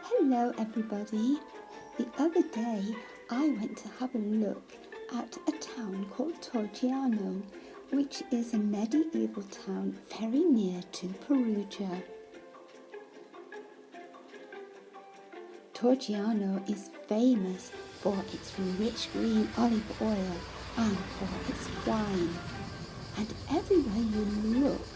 Hello everybody. The other day I went to have a look at a town called Torgiano, which is a medieval town very near to Perugia. Torgiano is famous for its rich green olive oil and for its wine. And everywhere you look,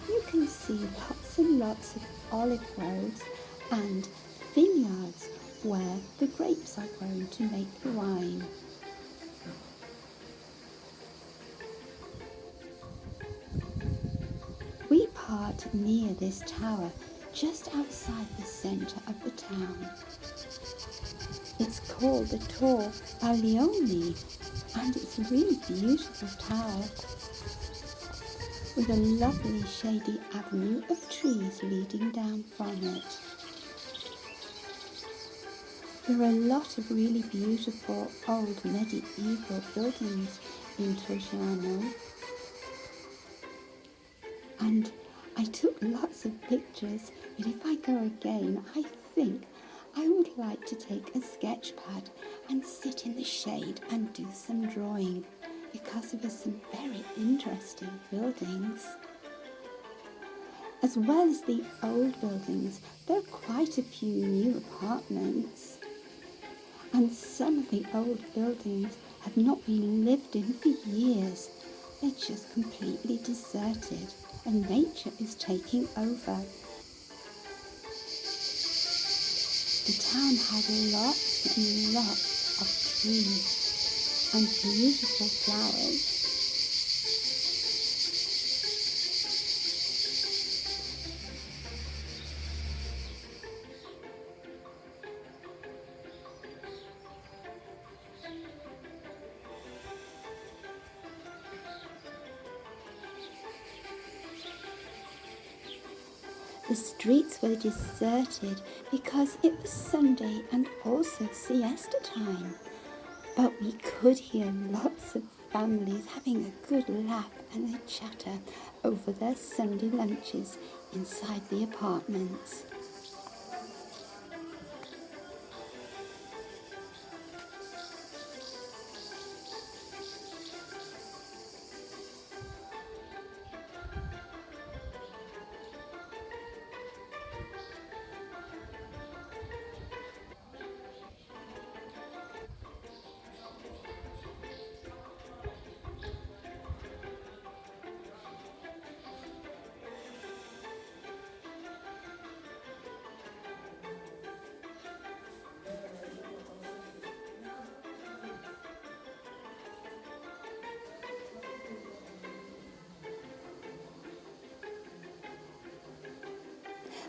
you can see lots and lots of olive groves and vineyards where the grapes are grown to make the wine. We parked near this tower just outside the centre of the town. It's called the Torgiano and it's a really beautiful tower with a lovely shady avenue of trees leading down from it. There are a lot of really beautiful old medieval buildings in Torgiano, and I took lots of pictures, but if I go again, I think I would like to take a sketch pad and sit in the shade and do some drawing, because there are some very interesting buildings. As well as the old buildings, there are quite a few new apartments. And some of the old buildings have not been lived in for years. They're just completely deserted and nature is taking over. The town had lots and lots of trees and beautiful flowers. The streets were deserted because it was Sunday and also siesta time. But we could hear lots of families having a good laugh and a chatter over their Sunday lunches inside the apartments.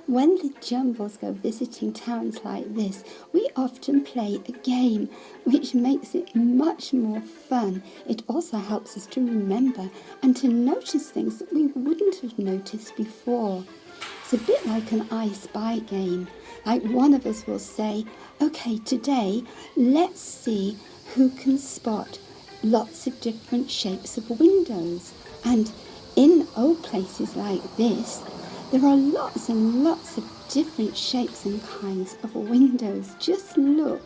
When the Jumbles go visiting towns like this, we often play a game, which makes it much more fun. It also helps us to remember and to notice things that we wouldn't have noticed before. It's a bit like an I Spy game. Like one of us will say, okay, today let's see who can spot lots of different shapes of windows. And in old places like this, there are lots and lots of different shapes and kinds of windows. Just look.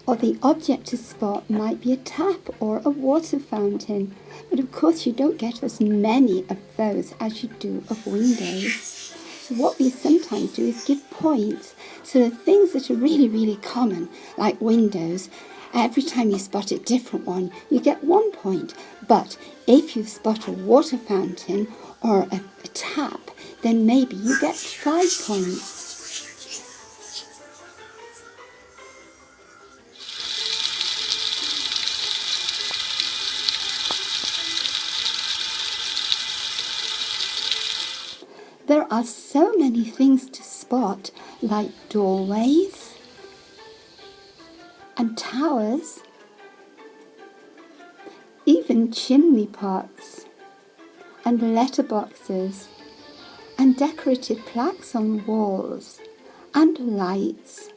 Or the object to spot might be a tap or a water fountain. But of course you don't get as many of those as you do of windows. So what we sometimes do is give points. So the things that are really, really common, like windows, every time you spot a different one, you get 1 point. But if you spot a water fountain or a tap, then maybe you get 5 points. There are so many things to spot, like doorways and towers, even chimney pots and letterboxes and decorative plaques on walls and lights.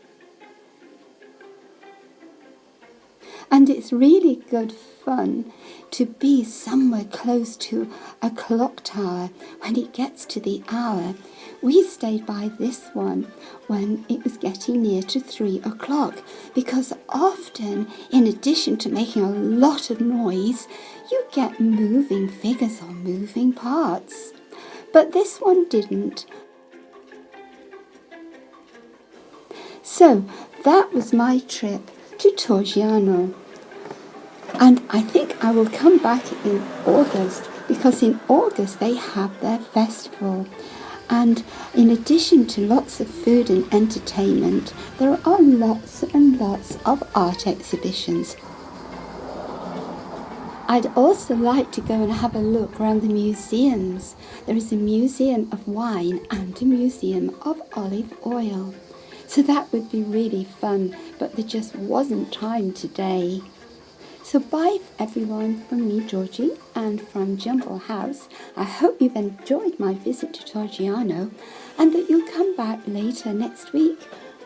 And it's really good fun to be somewhere close to a clock tower when it gets to the hour. We stayed by this one when it was getting near to 3 o'clock, because often, in addition to making a lot of noise, you get moving figures or moving parts. But this one didn't. So that was my trip to Torgiano. And I think I will come back in August, because in August they have their festival. And in addition to lots of food and entertainment, there are lots and lots of art exhibitions. I'd also like to go and have a look around the museums. There is a museum of wine and a museum of olive oil. So that would be really fun, but there just wasn't time today. So bye everyone from me, Georgie, and from Jumble House. I hope you've enjoyed my visit to Torgiano and that you'll come back later next week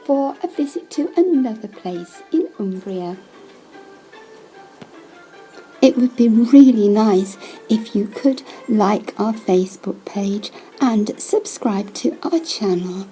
for a visit to another place in Umbria. It would be really nice if you could like our Facebook page and subscribe to our channel.